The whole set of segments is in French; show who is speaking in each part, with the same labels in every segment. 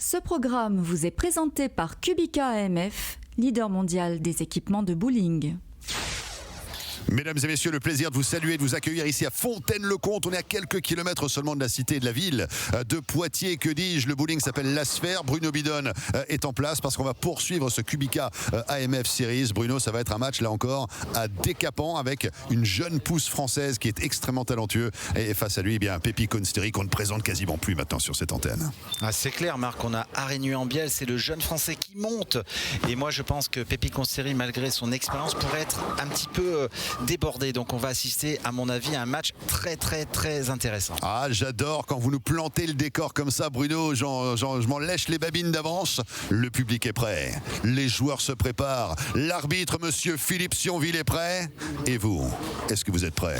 Speaker 1: Ce programme vous est présenté par Kubica AMF, leader mondial des équipements de bowling.
Speaker 2: Mesdames et messieurs, le plaisir de vous saluer, de vous accueillir ici à Fontaine-le-Comte. On est à quelques kilomètres seulement de la cité et de la ville de Poitiers. Que dis-je, le bowling s'appelle La Sphère. Bruno Bidon est en place parce qu'on va poursuivre ce Kubica AMF Series. Bruno, ça va être un match là encore à décapant avec une jeune pousse française qui est extrêmement talentueuse. Et face à lui, eh bien, Pépi Consteri qu'on ne présente quasiment plus maintenant sur cette antenne.
Speaker 3: Ah, c'est clair, Marc, on a Arénuy-en-Bielle, c'est le jeune français qui monte. Et moi, je pense que Pépi Consteri, malgré son expérience, pourrait être un petit peu débordé. Donc on va assister, à mon avis, à un match très intéressant.
Speaker 2: Ah, j'adore quand vous nous plantez le décor comme ça, Bruno. Je m'en lèche les babines d'avance. Le public est prêt, les joueurs se préparent, l'arbitre, monsieur Philippe Sionville, est prêt. Et vous, est-ce que vous êtes prêts ?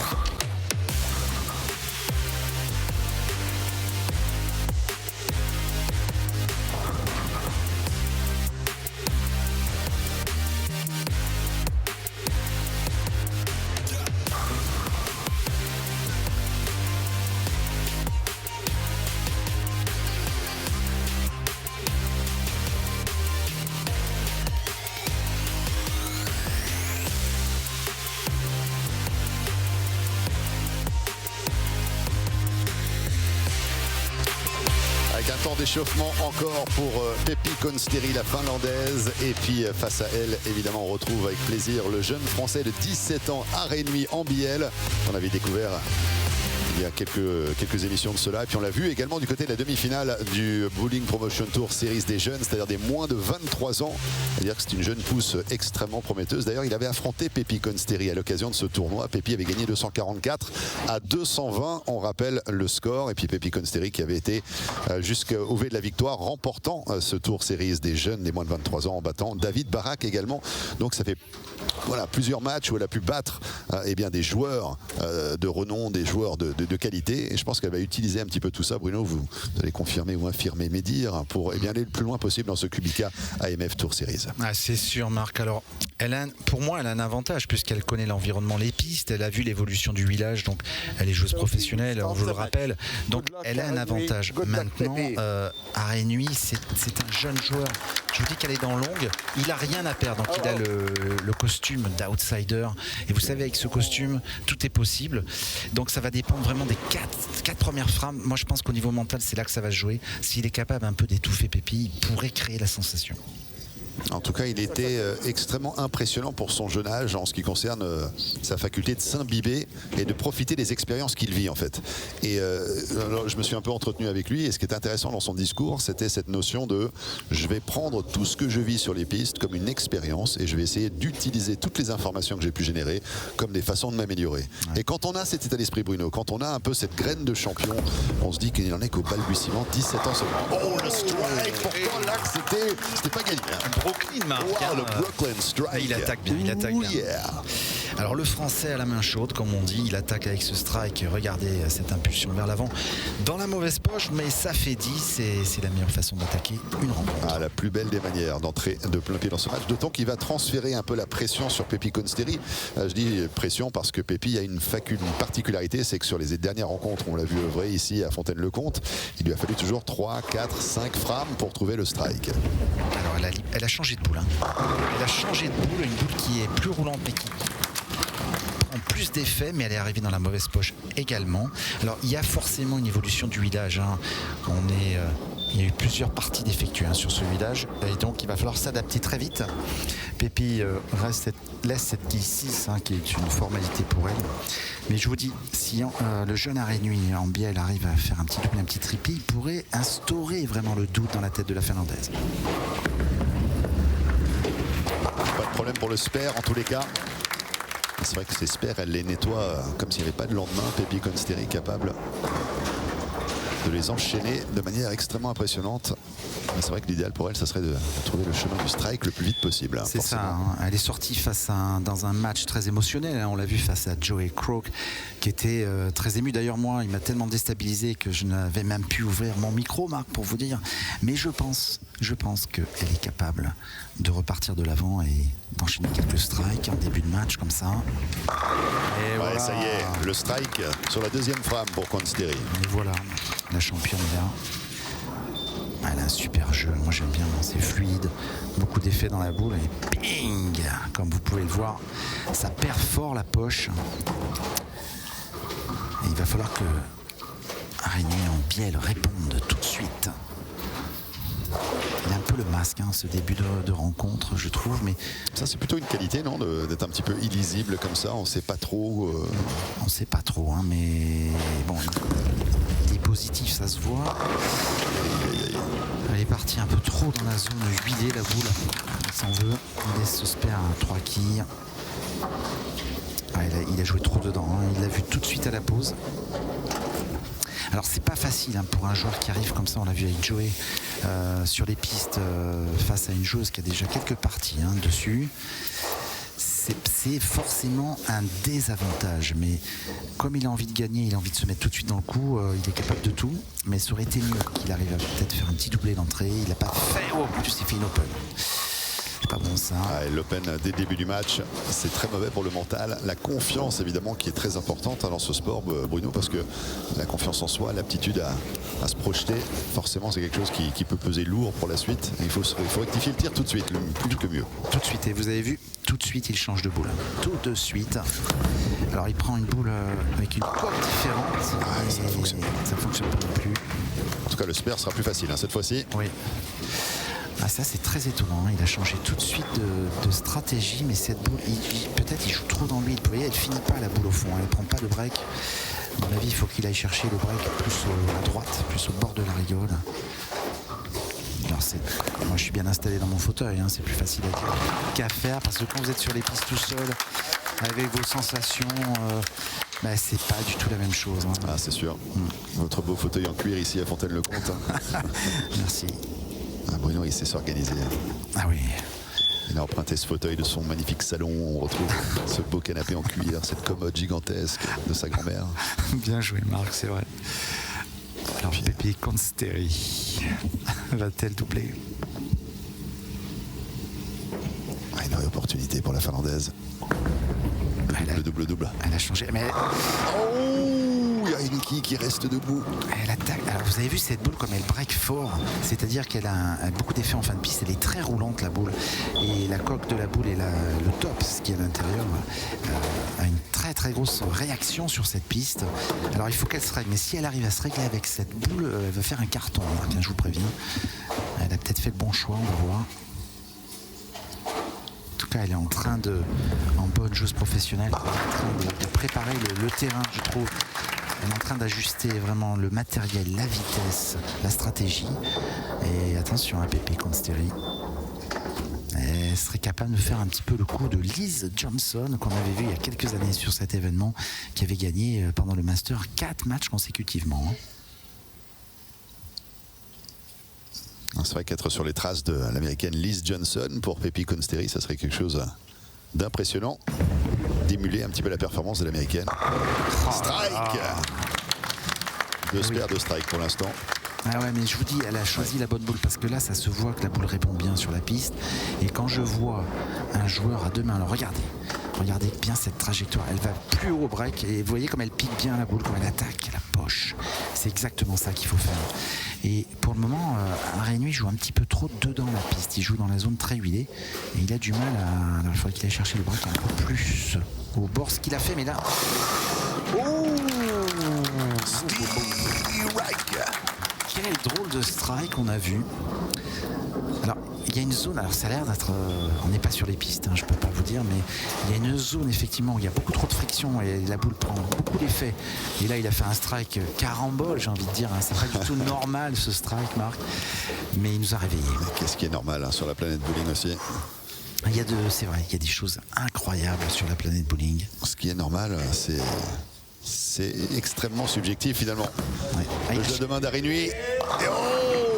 Speaker 2: Avec un temps d'échauffement encore pour Pépi Consteri, la finlandaise. Et puis face à elle, évidemment, on retrouve avec plaisir le jeune français de 17 ans, Arénuy-en-Bielle, qu'on avait découvert il y a quelques émissions de cela. Et puis on l'a vu également du côté de la demi-finale du Bowling Promotion Tour Series des jeunes, c'est-à-dire des moins de 23 ans. C'est-à-dire que c'est une jeune pousse extrêmement prometteuse. D'ailleurs, il avait affronté Pépi Consteri à l'occasion de ce tournoi. Pépi avait gagné 244 à 220, on rappelle le score. Et puis Pépi Consteri qui avait été jusqu'au V de la victoire, remportant ce Tour Series des jeunes des moins de 23 ans en battant David Barak également. Donc ça fait plusieurs matchs où elle a pu battre eh bien, des joueurs de renom, des joueurs de qualité. Et je pense qu'elle va utiliser un petit peu tout ça. Bruno, vous allez confirmer ou infirmer mes dires pour aller le plus loin possible dans ce Kubica AMF Tour Series.
Speaker 3: Ah, c'est sûr, Marc. Alors, pour moi, elle a un avantage puisqu'elle connaît l'environnement, les pistes. Elle a vu l'évolution du village. Donc, elle est joueuse professionnelle, on vous le rappelle. Donc, elle a un avantage. Maintenant, Arénuy, c'est un jeune joueur. Je vous dis qu'elle est dans longue. Il n'a rien à perdre. Donc, il a le costume d'outsider. Et vous savez, avec ce costume, tout est possible. Donc, ça va dépendre vraiment des quatre premières frames. Moi, je pense qu'au niveau mental, c'est là que ça va se jouer. S'il est capable un peu d'étouffer Pépi, il pourrait créer la sensation.
Speaker 2: En tout cas, il était extrêmement impressionnant pour son jeune âge en ce qui concerne sa faculté de s'imbiber et de profiter des expériences qu'il vit en fait. Et alors, je me suis un peu entretenu avec lui et ce qui est intéressant dans son discours, c'était cette notion de je vais prendre tout ce que je vis sur les pistes comme une expérience et je vais essayer d'utiliser toutes les informations que j'ai pu générer comme des façons de m'améliorer. Ouais. Et quand on a cet état d'esprit, Bruno, quand on a un peu cette graine de champion, on se dit qu'il n'en est qu'au balbutiement, 17 ans seulement. Oh, le strike! Pourtant là, c'était pas gagné.
Speaker 3: Brooklyn, Marc.
Speaker 2: Wow, le Brooklyn strike.
Speaker 3: Il attaque bien, il attaque bien. Yeah. Alors le français a la main chaude, comme on dit, il attaque avec ce strike. Regardez cette impulsion vers l'avant dans la mauvaise poche, mais ça fait 10, c'est la meilleure façon d'attaquer une rencontre.
Speaker 2: Ah, la plus belle des manières d'entrer de plein pied dans ce match, d'autant qu'il va transférer un peu la pression sur Pépi Consteri. Je dis pression parce que Pépi a une particularité, c'est que sur les dernières rencontres, on l'a vu œuvrer ici à Fontaine-le-Comte, il lui a fallu toujours 3, 4, 5 frames pour trouver le strike.
Speaker 3: Alors elle a changé de boule. Elle a changé de boule, une boule qui est plus roulante mais qui prend plus d'effet, mais elle est arrivée dans la mauvaise poche également. Alors il y a forcément une évolution du huilage. Il y a eu plusieurs parties d'effectuer sur ce huilage et donc il va falloir s'adapter très vite. Pépi laisse cette quille 6 qui est une formalité pour elle. Mais je vous dis, si le jeune Arénuy-en-Bielle arrive à faire un petit double, un petit triplé, il pourrait instaurer vraiment le doute dans la tête de la Finlandaise.
Speaker 2: Pas de problème pour le spare en tous les cas. C'est vrai que ces spares, elle les nettoie comme s'il n'y avait pas de lendemain. Pépi Consteri capable de les enchaîner de manière extrêmement impressionnante. C'est vrai que l'idéal pour elle, ça serait de trouver le chemin du strike le plus vite possible.
Speaker 3: C'est ça, elle est sortie dans un match très émotionnel. On l'a vu face à Joey Croak, qui était très ému. D'ailleurs, moi, il m'a tellement déstabilisé que je n'avais même pu ouvrir mon micro, Marc, pour vous dire. Mais je pense qu'elle est capable de repartir de l'avant et d'enchaîner quelques strikes en début de match comme ça.
Speaker 2: Et voilà. Ça y est, le strike sur la deuxième frame pour Consteri.
Speaker 3: Et voilà, la championne est là. Elle a un super jeu, moi j'aime bien, c'est fluide, beaucoup d'effets dans la boule et ping, comme vous pouvez le voir, ça perfore la poche. Et il va falloir que Régnier en bielle réponde tout de suite. Il a un peu le masque, ce début de rencontre, je trouve, mais
Speaker 2: ça c'est plutôt une qualité, non, d'être un petit peu illisible comme ça, on sait pas trop.
Speaker 3: On sait pas trop, mais bon, il est positif, ça se voit. Elle est partie un peu trop dans la zone huilée, la boule. Il s'en veut, il laisse ce spare à 3 quilles. Il a joué trop dedans, il l'a vu tout de suite à la pause. Alors c'est pas facile pour un joueur qui arrive comme ça, on l'a vu avec Joey sur les pistes face à une joueuse qui a déjà quelques parties dessus. C'est forcément un désavantage, mais comme il a envie de gagner, il a envie de se mettre tout de suite dans le coup, il est capable de tout, mais ça aurait été mieux qu'il arrive à peut-être faire un petit doublé d'entrée. Il n'a pas fait, en plus il fait une open. Pas bon ça.
Speaker 2: L'open dès le début du match, c'est très mauvais pour le mental. La confiance évidemment qui est très importante dans ce sport, Bruno, parce que la confiance en soi, l'aptitude à se projeter, forcément c'est quelque chose qui peut peser lourd pour la suite. Et il faut rectifier le tir tout de suite, plus que mieux.
Speaker 3: Tout de suite, et vous avez vu, tout de suite il change de boule. Tout de suite. Alors il prend une boule avec une coque différente.
Speaker 2: Ça
Speaker 3: fonctionne pas non plus.
Speaker 2: En tout cas le spare sera plus facile cette fois-ci.
Speaker 3: Oui. Ça c'est très étonnant, il a changé tout de suite de stratégie, mais cette boule, peut-être il joue trop dans lui. Vous voyez, elle finit pas la boule au fond, elle prend pas de break. À mon avis, il faut qu'il aille chercher le break plus à droite, plus au bord de la rigole. Alors moi je suis bien installé dans mon fauteuil, c'est plus facile qu'à faire, parce que quand vous êtes sur les pistes tout seul, avec vos sensations, c'est pas du tout la même chose.
Speaker 2: C'est sûr. Votre beau fauteuil en cuir ici à Fontaine-le-Comte.
Speaker 3: Merci.
Speaker 2: Bruno, il sait s'organiser.
Speaker 3: Ah oui.
Speaker 2: Il a emprunté ce fauteuil de son magnifique salon. On retrouve ce beau canapé en cuir, cette commode gigantesque de sa grand-mère.
Speaker 3: Bien joué, Marc, c'est vrai. Alors, Pépé Consteri va-t-elle doubler?
Speaker 2: Une vraie opportunité pour la Finlandaise. Le double-double.
Speaker 3: Elle a changé. Mais
Speaker 2: il y a une quille qui reste debout.
Speaker 3: Elle attaque. Alors vous avez vu cette boule comme elle break fort, c'est-à-dire qu'elle a beaucoup d'effets en fin de piste. Elle est très roulante la boule, et la coque de la boule et le top, ce qui est à l'intérieur, a une très très grosse réaction sur cette piste. Alors il faut qu'elle se règle, mais si elle arrive à se régler avec cette boule, elle va faire un carton. Bien, je vous préviens. Elle a peut-être fait le bon choix, on va voir. En tout cas, elle est en bonne joueuse professionnelle, en train de préparer le terrain, je trouve. Elle est en train d'ajuster vraiment le matériel, la vitesse, la stratégie. Et attention à Pépé Consteri. Elle serait capable de faire un petit peu le coup de Liz Johnson qu'on avait vu il y a quelques années sur cet événement, qui avait gagné pendant le Master 4 matchs consécutivement.
Speaker 2: C'est vrai qu'être sur les traces de l'américaine Liz Johnson pour Pépé Consteri, ça serait quelque chose d'impressionnant, d'émuler un petit peu la performance de l'américaine. Strike. Deux spares de strike pour l'instant.
Speaker 3: Mais je vous dis, elle a choisi la bonne boule, parce que là ça se voit que la boule répond bien sur la piste. Et quand je vois un joueur à deux mains, alors regardez bien cette trajectoire, elle va plus haut au break, et vous voyez comme elle pique bien la boule, comme elle attaque la poche. C'est exactement ça qu'il faut faire. Et pour le moment, Régnier joue un petit peu trop dedans la piste. Il joue dans la zone très huilée, et il a du mal à... Alors il faudrait qu'il aille chercher le break un peu plus au bord, ce qu'il a fait, mais là... Quel drôle de strike on a vu. Alors il y a une zone, alors ça a l'air d'être, on n'est pas sur les pistes, je peux pas vous dire, mais il y a une zone effectivement où il y a beaucoup trop de friction et la boule prend beaucoup d'effet. Et là il a fait un strike carambole, j'ai envie de dire, c'est pas du tout normal ce strike, Marc, mais il nous a réveillés.
Speaker 2: Qu'est-ce qui est normal sur la planète bowling aussi?
Speaker 3: C'est vrai, il y a des choses incroyables sur la planète bowling.
Speaker 2: Ce qui est normal, c'est extrêmement subjectif finalement. Le jeu de main d'Arrênuy.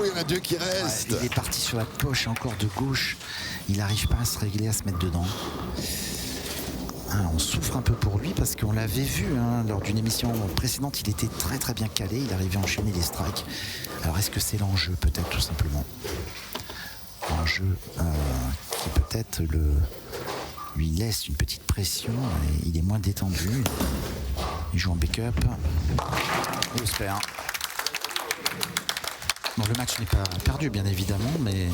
Speaker 2: Il y en a deux qui restent.
Speaker 3: Il est parti sur la poche encore de gauche. Il n'arrive pas à se régler, à se mettre dedans. On souffre un peu pour lui, parce qu'on l'avait vu lors d'une émission précédente. Il était très très bien calé. Il arrivait à enchaîner les strikes. Alors est-ce que c'est l'enjeu, peut-être, tout simplement? L'enjeu qui peut-être lui laisse une petite pression. Et il est moins détendu. Il joue en backup. Et au spare. Bon, le match n'est pas perdu, bien évidemment, mais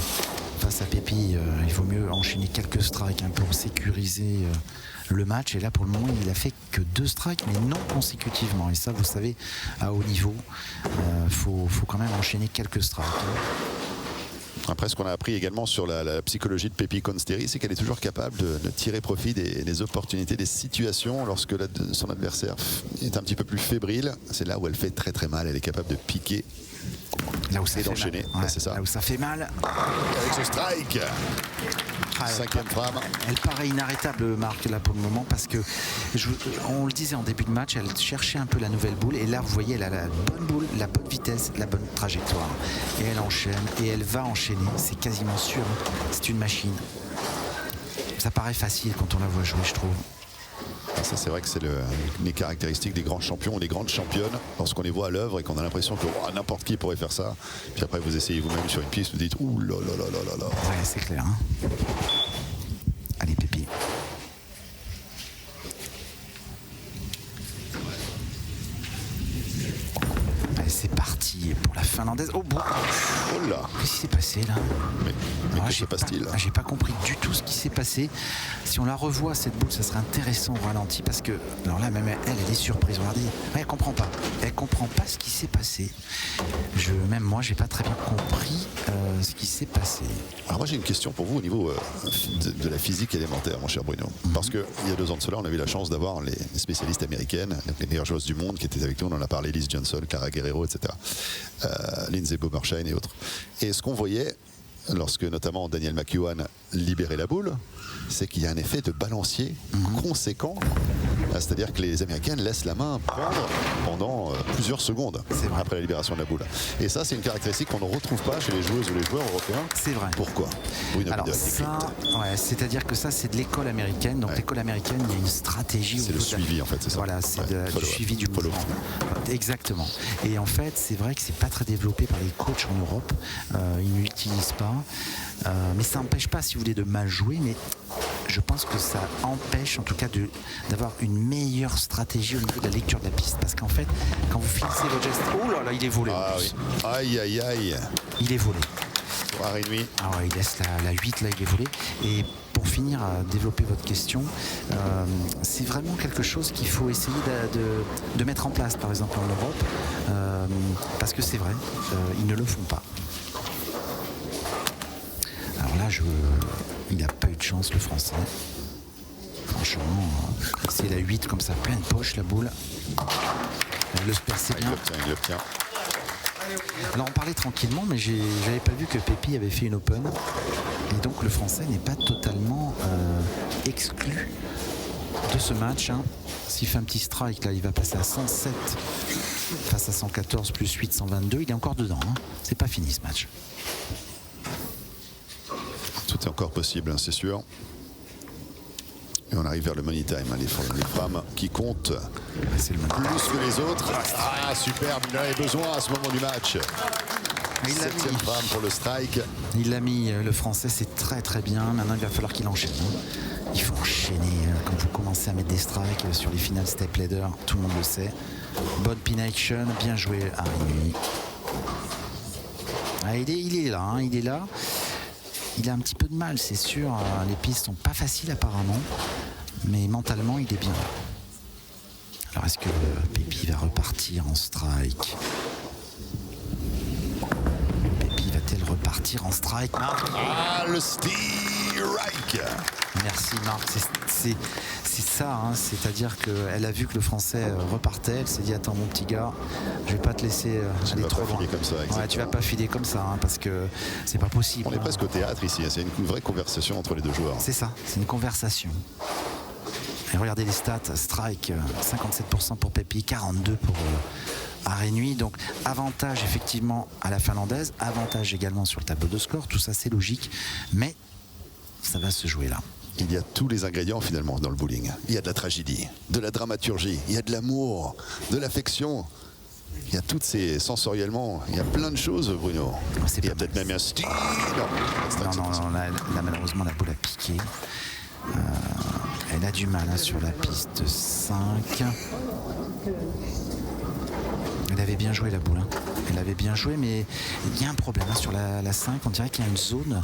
Speaker 3: face à Pépi, il vaut mieux enchaîner quelques strikes pour sécuriser le match. Et là, pour le moment, il a fait que 2 strikes, mais non consécutivement. Et ça, vous savez, à haut niveau, faut quand même enchaîner quelques strikes.
Speaker 2: Après, ce qu'on a appris également sur la psychologie de Pepi Consteri, c'est qu'elle est toujours capable de tirer profit des opportunités, des situations lorsque son adversaire est un petit peu plus fébrile. C'est là où elle fait très très mal. Elle est capable de piquer
Speaker 3: là où ça
Speaker 2: et
Speaker 3: fait
Speaker 2: d'enchaîner.
Speaker 3: mal. Ouais,
Speaker 2: c'est ça.
Speaker 3: Là où ça fait mal.
Speaker 2: Avec ce strike. 5e frame.
Speaker 3: Elle paraît inarrêtable, Marc, là pour le moment, parce que on le disait en début de match, elle cherchait un peu la nouvelle boule, et là vous voyez, elle a la bonne boule, la bonne vitesse, la bonne trajectoire, et elle enchaîne, et elle va enchaîner, c'est quasiment sûr, c'est une machine. Ça paraît facile quand on la voit jouer, je trouve.
Speaker 2: Ça, c'est vrai que c'est les caractéristiques des grands champions ou des grandes championnes lorsqu'on les voit à l'œuvre et qu'on a l'impression que n'importe qui pourrait faire ça. Puis après, vous essayez vous-même sur une piste, vous dites ouh là là là là là.
Speaker 3: Ouais, c'est clair. Hein. Allez, Pépi. Allez, c'est parti pour la finlandaise. Oh bon.
Speaker 2: Oh là.
Speaker 3: Qu'est-ce qui s'est passé là?
Speaker 2: Mais que se passe-t-il?
Speaker 3: J'ai pas compris du tout ce qui s'est passé. Si on la revoit cette boule, ça serait intéressant au ralenti, parce que alors là même elle est surprise. Regardez, elle comprend pas. Elle comprend pas ce qui s'est passé. Même moi, j'ai pas très bien compris ce qui s'est passé.
Speaker 2: Alors moi j'ai une question pour vous au niveau de la physique élémentaire, mon cher Bruno. Parce qu'il y a 2 ans de cela, on a eu la chance d'avoir les spécialistes américaines, les meilleures joueuses du monde qui étaient avec nous. On en a parlé, Liz Johnson, Clara Guerrero, etc. Lindsay Bobershine et autres. Et ce qu'on voyait lorsque notamment Daniel McEwan libérait la boule, c'est qu'il y a un effet de balancier conséquent. C'est-à-dire que les Américaines laissent la main prendre pendant plusieurs secondes après la libération de la boule. Et ça, c'est une caractéristique qu'on ne retrouve pas chez les joueuses ou les joueurs européens.
Speaker 3: C'est vrai.
Speaker 2: Pourquoi?
Speaker 3: Alors ça, c'est-à-dire que ça, c'est de l'école américaine. Donc l'école américaine, il y a une stratégie.
Speaker 2: C'est le suivi, en fait, c'est ça.
Speaker 3: Voilà, c'est du suivi du mouvement. Exactement. Et en fait, c'est vrai que c'est pas très développé par les coachs en Europe. Ils ne l'utilisent pas. Mais ça n'empêche pas, si vous voulez, de mal jouer. Mais je pense que ça empêche, en tout cas, d'avoir une meilleure stratégie au niveau de la lecture de la piste. Parce qu'en fait, quand vous finissez votre geste... Oh là là, il est volé.
Speaker 2: Ah oui. Aïe, aïe, aïe.
Speaker 3: Il est volé.
Speaker 2: Arénuy.
Speaker 3: Ah ouais, il laisse la 8, là, il est volé. Et pour finir à développer votre question, c'est vraiment quelque chose qu'il faut essayer de mettre en place, par exemple, en Europe. Parce que c'est vrai, ils ne le font pas. Alors là, il n'a pas eu de chance, le Français. Franchement, c'est la 8 comme ça, pleine poche, la boule. Elle le perçait bien.
Speaker 2: Il l'obtient.
Speaker 3: Alors on parlait tranquillement, mais j'avais pas vu que Pépi avait fait une open. Et donc le Français n'est pas totalement exclu de ce match. Hein. S'il fait un petit strike, là, il va passer à 107 face à 114 plus 8, 122. Il est encore dedans. Hein. C'est pas fini ce match.
Speaker 2: Tout est encore possible, hein, c'est sûr. Et on arrive vers le money time, hein, les femmes qui comptent
Speaker 3: C'est le
Speaker 2: plus que les autres. Ah, superbe, il en avait besoin à ce moment du match. 7e femme pour le strike.
Speaker 3: Il l'a mis, le Français, c'est très très bien. Maintenant, il va falloir qu'il enchaîne. Il faut enchaîner. Quand vous commencez à mettre des strikes sur les finales step ladder, tout le monde le sait. Bonne pin action, bien joué Arénuy. Ah, il est là, hein, il est là. Il a un petit peu de mal, c'est sûr. Les pistes sont pas faciles apparemment, mais mentalement, il est bien. Alors, est-ce que Pépi va repartir en strike? Pépi va-t-elle repartir en strike, Marc?
Speaker 2: Ah, le strike.
Speaker 3: Merci, Marc. C'est ça, hein. C'est-à-dire qu'elle a vu que le Français repartait. Elle s'est dit, attends, mon petit gars, je vais pas te laisser aller trop loin.
Speaker 2: Comme ça,
Speaker 3: ouais, tu vas pas filer comme ça, hein, parce que c'est pas possible.
Speaker 2: On est presque au théâtre ici. C'est une vraie conversation entre les deux joueurs.
Speaker 3: C'est ça, c'est une conversation. Et regardez les stats, strike, 57% pour Pépi, 42% pour Arénuy. Donc avantage effectivement à la finlandaise, avantage également sur le tableau de score. Tout ça c'est logique, mais ça va se jouer là.
Speaker 2: Il y a tous les ingrédients finalement dans le bowling. Il y a de la tragédie, de la dramaturgie, il y a de l'amour, de l'affection. Il y a toutes ces sensoriellement, il y a plein de choses, Bruno. Il y a peut-être même un style.
Speaker 3: Non, là, malheureusement la boule a piqué. Elle a du mal, hein, sur la piste 5. Elle avait bien joué la boule. Hein. Elle avait bien joué, mais il y a un problème hein, sur la 5. On dirait qu'il y a une zone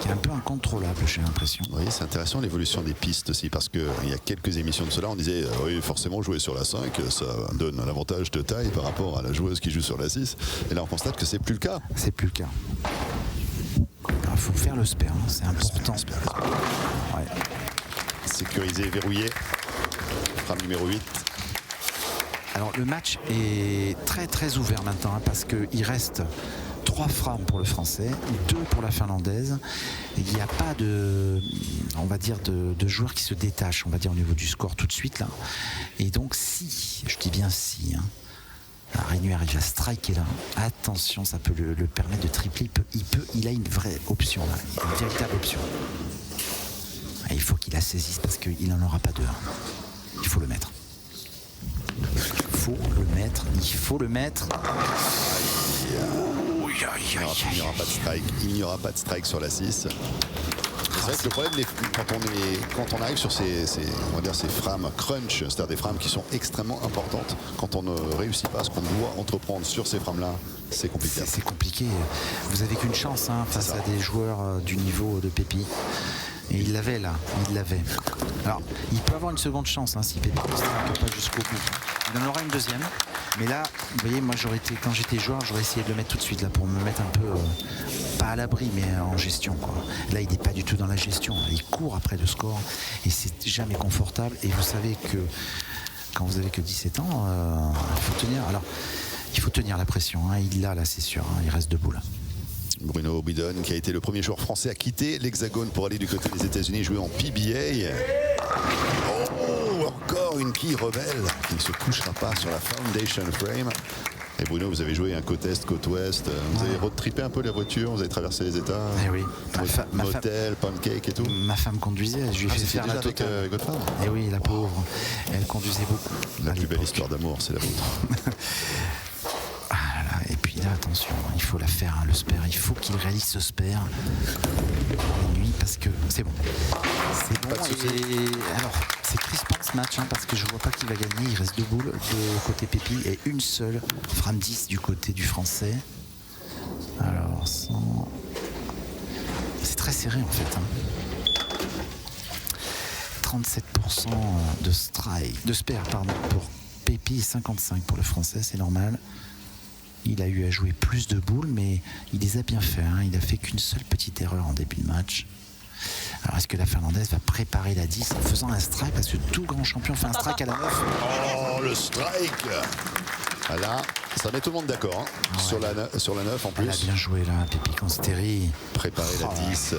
Speaker 3: qui est un peu incontrôlable, j'ai l'impression.
Speaker 2: Oui, c'est intéressant l'évolution des pistes aussi, parce qu'il y a quelques émissions de cela, on disait oui, forcément jouer sur la 5, ça donne un avantage de taille par rapport à la joueuse qui joue sur la 6. Et là, on constate que c'est plus le cas.
Speaker 3: C'est plus le cas. Il faut faire le spare, hein, c'est important. Ouais.
Speaker 2: Sécurisé, verrouillé. Frame numéro 8.
Speaker 3: Alors le match est très très ouvert maintenant hein, parce qu'il reste 3 frames pour le français, 2 pour la finlandaise. Il n'y a pas de, on va dire, de joueurs qui se détachent, on va dire, au niveau du score tout de suite là. Et donc si, je dis bien si, hein, Rénu arrive à striker là, attention, ça peut le permettre de tripler. Il a une vraie option là, une véritable option. Et il faut qu'il la saisisse parce qu'il n'en aura pas deux. Il faut le mettre. Il faut le mettre.
Speaker 2: Il n'y aura pas de strike. Il n'y aura pas de strike sur la 6. C'est vrai que le problème, quand on arrive sur ces frames crunch, c'est-à-dire des frames qui sont extrêmement importantes, quand on ne réussit pas ce qu'on doit entreprendre sur ces frames-là, c'est compliqué.
Speaker 3: C'est compliqué. Vous avez qu'une chance hein, face à des joueurs du niveau de Pépi. Et il l'avait là, il l'avait. Alors, il peut avoir une seconde chance hein, si Pépi ne strike pas jusqu'au bout. Il en aura une deuxième. Mais là, vous voyez, moi quand j'étais joueur, j'aurais essayé de le mettre tout de suite là pour me mettre un peu, pas à l'abri, mais en gestion quoi. Là, il n'est pas du tout dans la gestion. Il court après le score et c'est jamais confortable. Et vous savez que quand vous avez que 17 ans, il faut tenir. Alors, il faut tenir la pression. Hein. Il l'a là, c'est sûr. Hein. Il reste debout là.
Speaker 2: Bruno Bidon, qui a été le premier joueur français à quitter l'Hexagone pour aller du côté des États-Unis jouer en PBA. Oh, encore une quille rebelle qui ne se couchera pas sur la foundation frame. Et Bruno, vous avez joué un côte est, côte ouest. Vous avez road trippé un peu la voiture, vous avez traversé les États.
Speaker 3: Eh oui.
Speaker 2: Motel, pancake et tout.
Speaker 3: Ma femme conduisait, je lui ai fait faire la totale.
Speaker 2: Avec votre femme.
Speaker 3: Eh oui, la pauvre. Elle conduisait beaucoup.
Speaker 2: La plus belle histoire d'amour, c'est la vôtre.
Speaker 3: Et puis là, attention, il faut la faire, hein, le spare. Il faut qu'il réalise ce spare la nuit parce que c'est bon. C'est bon. Et alors, c'est crispant ce match hein, parce que je vois pas qui va gagner. Il reste 2 boules de côté Pépi et une seule frame 10 du côté du français. Alors, c'est très serré en fait. Hein. 37% de strike, de spare pardon, pour Pépi et 55 pour le français, c'est normal. Il a eu à jouer plus de boules, mais il les a bien fait. Hein. Il a fait qu'une seule petite erreur en début de match. Alors, est-ce que la Finlandaise va préparer la 10 en faisant un strike? Parce que tout grand champion fait un strike à la 9.
Speaker 2: Oh, le strike! Là, ça met tout le monde d'accord. Hein. Ouais. Sur la 9 en plus.
Speaker 3: Elle a bien joué là, Pépi Consteri.
Speaker 2: Préparer la 10.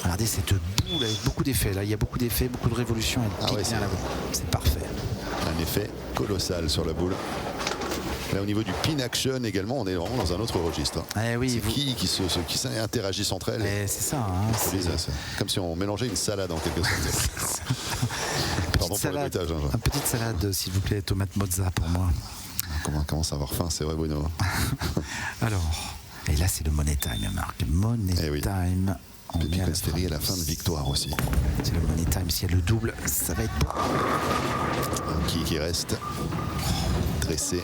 Speaker 3: Regardez cette boule avec beaucoup d'effets. Là, il y a beaucoup d'effets, beaucoup de révolutions. C'est parfait.
Speaker 2: Un effet colossal sur la boule. Là, au niveau du pin action également, on est vraiment dans un autre registre.
Speaker 3: Eh oui,
Speaker 2: qui interagissent entre elles.
Speaker 3: C'est ça. Hein,
Speaker 2: c'est comme si on mélangeait une salade en quelque sorte. Pardon pour le bruitage. Hein,
Speaker 3: une petite salade, s'il vous plaît, tomate mozza pour moi.
Speaker 2: Comment commence à avoir faim, c'est vrai, Bruno.
Speaker 3: Alors, et là, c'est le money time, Marc. Money time.
Speaker 2: Pépi Consteri à la fin de victoire aussi.
Speaker 3: C'est le money time. S'il y a le double, ça va être bon.
Speaker 2: Un qui reste dressé,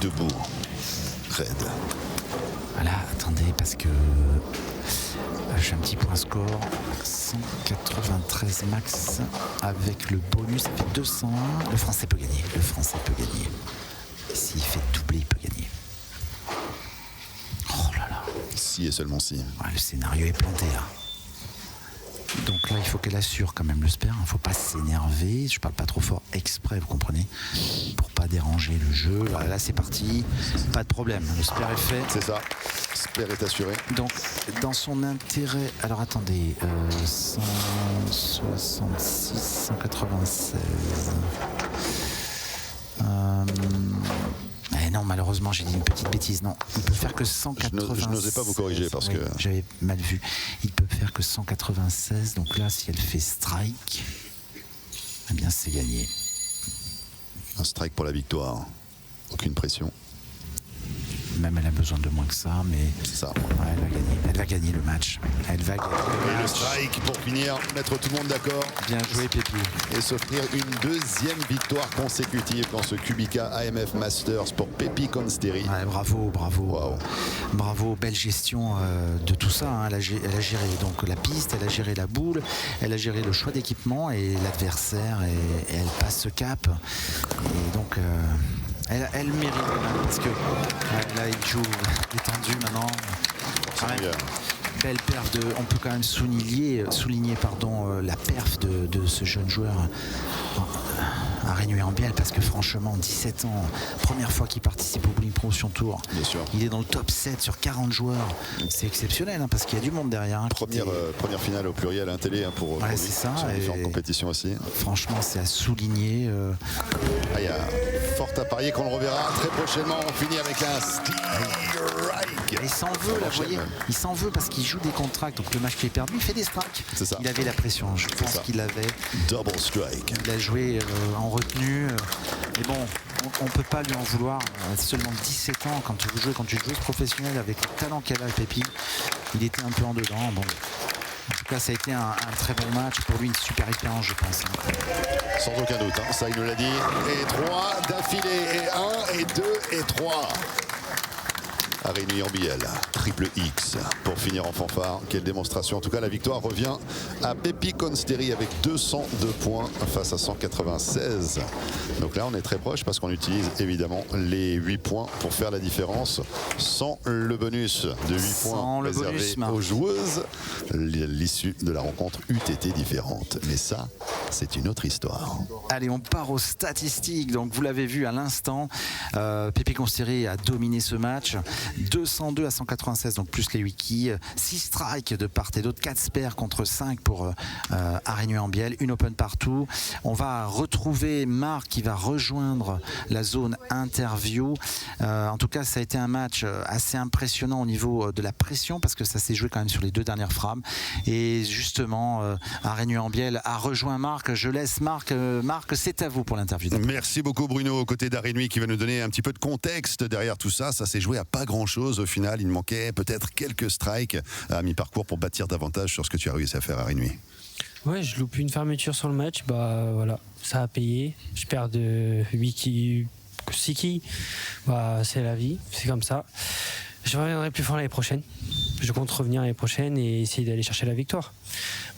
Speaker 2: debout, raide.
Speaker 3: Voilà, attendez, parce que j'ai un petit point score. 193 max avec le bonus, ça fait 201. Le français peut gagner. S'il fait doubler, il peut gagner. Oh là là.
Speaker 2: Si et seulement si.
Speaker 3: Ouais, le scénario est planté là. Donc là, il faut qu'elle assure quand même le spare. Il ne faut pas s'énerver. Je parle pas trop fort exprès, vous comprenez, pour pas déranger le jeu. Là, c'est parti. Pas de problème. Le spare est fait.
Speaker 2: C'est ça. Spare est assuré.
Speaker 3: Donc, dans son intérêt. Alors attendez. 166, 196. Non, malheureusement, j'ai dit une petite bêtise. Non, il peut faire que 196.
Speaker 2: Je n'osais pas vous corriger parce que
Speaker 3: j'avais mal vu. Il peut faire que 196. Donc là, si elle fait strike, eh bien, c'est gagné.
Speaker 2: Un strike pour la victoire. Aucune pression.
Speaker 3: Même elle a besoin de moins que ça, mais
Speaker 2: c'est ça.
Speaker 3: Ouais, elle va gagner. Elle va gagner le match. Elle va gagner
Speaker 2: Et
Speaker 3: le
Speaker 2: le
Speaker 3: match.
Speaker 2: strike pour finir, mettre tout le monde d'accord
Speaker 3: Bien joué, Pépi.
Speaker 2: et s'offrir une deuxième victoire consécutive dans ce Kubica AMF Masters pour Pepi Consteri.
Speaker 3: Ouais, bravo.
Speaker 2: Wow.
Speaker 3: Bravo, belle gestion de tout ça. Hein. Elle a géré donc la piste, elle a géré la boule, elle a géré le choix d'équipement et l'adversaire, et elle passe ce cap. Et donc, elle mérite quand même, parce que là, il joue détendu maintenant. Quand même, belle perf on peut quand même souligner la perf de ce jeune joueur Arénuy-en-Bielle, parce que franchement 17 ans, première fois qu'il participe au Bowling Promotion Tour.
Speaker 2: Bien sûr.
Speaker 3: Il est dans le top 7 sur 40 joueurs. C'est exceptionnel, hein, parce qu'il y a du monde derrière. Hein,
Speaker 2: Première finale au pluriel, un télé pour lui,
Speaker 3: c'est ça,
Speaker 2: sur
Speaker 3: et
Speaker 2: différentes compétitions aussi.
Speaker 3: Franchement, c'est à souligner.
Speaker 2: Il y a fort à parier qu'on le reverra très prochainement. On finit avec un strike.
Speaker 3: Il s'en veut, là, vous voyez, il s'en veut parce qu'il joue des contracts. Donc le match qui est perdu, il fait des strikes.
Speaker 2: C'est ça.
Speaker 3: Il avait la pression, je pense qu'il avait.
Speaker 2: Double strike.
Speaker 3: Il a joué en retenue. Mais bon, on ne peut pas lui en vouloir. Seulement 17 ans, quand tu joues professionnel avec le talent qu'elle a, Pépi, il était un peu en dedans. Bon. En tout cas, ça a été un très bon match. Pour lui, une super expérience, je pense.
Speaker 2: Sans aucun doute, hein. Ça il nous l'a dit. Et 3 d'affilée, et 1, et 2, et 3. Arénuy-en-Bielle, triple X pour finir en fanfare. Quelle démonstration. En tout cas, la victoire revient à Pepi Consteri avec 202 points face à 196. Donc là, on est très proche parce qu'on utilise évidemment les 8 points pour faire la différence. Sans le bonus de 8 points réservé aux joueuses, l'issue de la rencontre eût été différente. Mais ça, c'est une autre histoire.
Speaker 3: Allez, on part aux statistiques. Donc, vous l'avez vu à l'instant, Pepi Consteri a dominé ce match. 202 à 196, donc plus les wikis. 6 strikes de part et d'autre, 4 spares contre 5 pour Arénuy-en-Bielle, une open partout. On va retrouver Marc qui va rejoindre la zone interview. En tout cas, ça a été un match assez impressionnant au niveau de la pression, parce que ça s'est joué quand même sur les 2 dernières frappes. Et justement, Arénuy-en-Bielle a rejoint Marc. Je laisse Marc. Marc, c'est à vous pour l'interview.
Speaker 2: Merci beaucoup Bruno, aux côtés d'Arénuy, qui va nous donner un petit peu de contexte derrière tout ça. Ça s'est joué à pas grand-chose au final. Il manquait peut-être quelques strikes à mi-parcours pour bâtir davantage sur ce que tu as réussi à faire, Arénuy.
Speaker 4: Ouais, je loupe une fermeture sur le match. Bah voilà, ça a payé. Je perds de 6 quilles. Bah, c'est la vie, c'est comme ça. Je reviendrai plus fort l'année prochaine. Je compte revenir l'année prochaine et essayer d'aller chercher la victoire.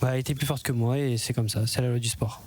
Speaker 4: Bah, elle était plus forte que moi et c'est comme ça, c'est la loi du sport.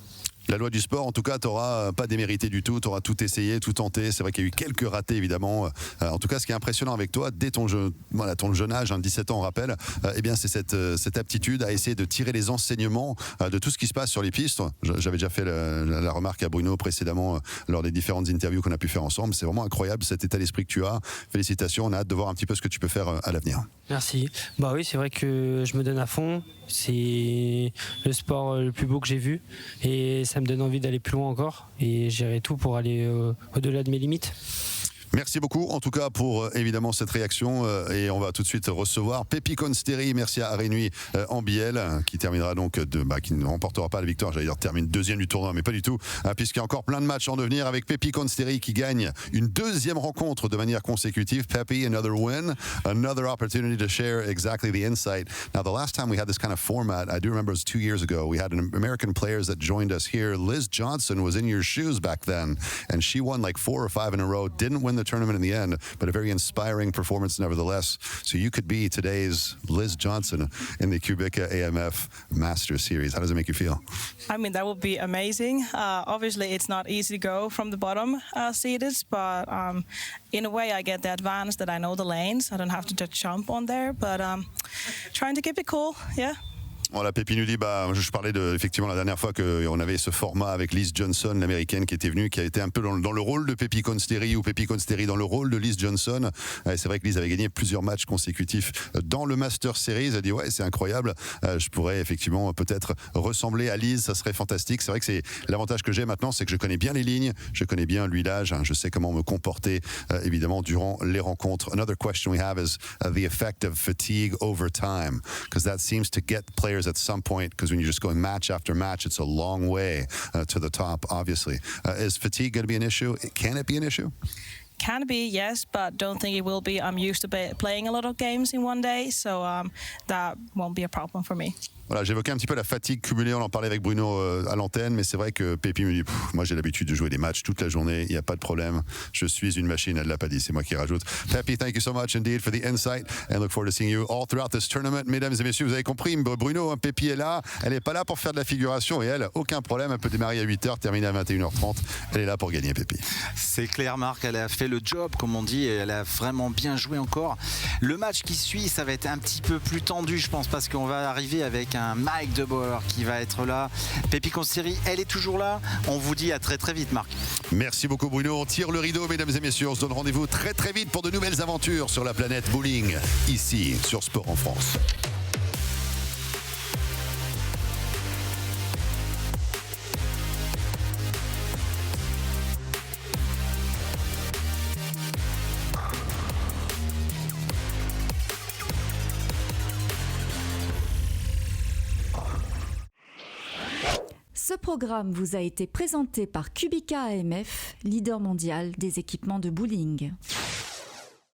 Speaker 2: La loi du sport, en tout cas, tu n'auras pas démérité du tout, tu auras tout essayé, tout tenté. C'est vrai qu'il y a eu quelques ratés, évidemment. En tout cas, ce qui est impressionnant avec toi, dès ton jeune âge, 17 ans, on rappelle, eh bien, c'est cette aptitude à essayer de tirer les enseignements de tout ce qui se passe sur les pistes. J'avais déjà fait la remarque à Bruno précédemment lors des différentes interviews qu'on a pu faire ensemble. C'est vraiment incroyable cet état d'esprit que tu as. Félicitations, on a hâte de voir un petit peu ce que tu peux faire à l'avenir.
Speaker 4: Merci. Bah oui, c'est vrai que je me donne à fond. C'est le sport le plus beau que j'ai vu et ça me donne envie d'aller plus loin encore et j'irai tout pour aller au-delà de mes limites.
Speaker 2: Merci beaucoup en tout cas pour évidemment cette réaction et on va tout de suite recevoir Pepi Consteri. Merci à Arénuy-en-Bielle qui terminera donc qui ne remportera pas la victoire, j'allais dire termine deuxième du tournoi, mais pas du tout, puisqu'il y a encore plein de matchs en devenir avec Pepi Consteri qui gagne une deuxième rencontre de manière consécutive. Pepi, another win, another opportunity to share exactly the insight. Now the last time we had this kind of format, I do remember it was 2 years ago, we had an American players that joined us here. Liz Johnson was in your shoes back then and she won like 4 or 5 in a row, didn't win the tournament in the end, but a very inspiring performance nevertheless. So you could be today's Liz Johnson in the Kubica AMF Masters Series. How does it make you feel?
Speaker 5: I mean, that would be amazing. Obviously, it's not easy to go from the bottom seeded, but in a way, I get the advantage that I know the lanes. I don't have to just jump on there, but trying to keep it cool, yeah.
Speaker 2: Voilà, Pepi nous dit, je parlais effectivement la dernière fois qu'on avait ce format avec Liz Johnson, l'américaine qui était venue, qui a été un peu dans le rôle de Pepi Consteri ou Pepi Consteri dans le rôle de Liz Johnson. Et c'est vrai que Liz avait gagné plusieurs matchs consécutifs dans le Master Series. Elle a dit ouais, c'est incroyable, je pourrais effectivement peut-être ressembler à Liz, ça serait fantastique. C'est vrai que c'est l'avantage que j'ai maintenant, c'est que je connais bien les lignes, je connais bien l'huilage, je sais comment me comporter évidemment durant les rencontres. Another question we have is the effect of fatigue over time, because that seems to get players at some point, because when you're just going match after match, it's a long way to the top, obviously. Is fatigue going to be an issue? Can it be an issue?
Speaker 5: Can be, yes, but don't think it will be. I'm used to playing a lot of games in one day, so that won't be a problem for me.
Speaker 2: Voilà, j'évoquais un petit peu la fatigue cumulée, on en parlait avec Bruno à l'antenne, mais c'est vrai que Pepi me dit moi j'ai l'habitude de jouer des matchs toute la journée, il n'y a pas de problème, je suis une machine, elle ne l'a pas dit, c'est moi qui rajoute. Pepi, thank you so much indeed for the insight and look forward to seeing you all throughout this tournament. Mesdames et messieurs, vous avez compris, Bruno, Pepi est là, elle n'est pas là pour faire de la figuration et elle, aucun problème, elle peut démarrer à 8h, terminer à 21h30, elle est là pour gagner, Pepi.
Speaker 3: C'est clair, Marc, elle a fait le job, comme on dit, et elle a vraiment bien joué encore. Le match qui suit, ça va être un petit peu plus tendu, je pense, parce qu'on va arriver avec un Mike De Boer qui va être là. Pepi Consideri, elle est toujours là. On vous dit à très très vite, Marc.
Speaker 2: Merci beaucoup, Bruno. On tire le rideau, mesdames et messieurs. On se donne rendez-vous très très vite pour de nouvelles aventures sur la planète bowling, ici sur Sport en France.
Speaker 1: Ce programme vous a été présenté par Kubica AMF, leader mondial des équipements de bowling.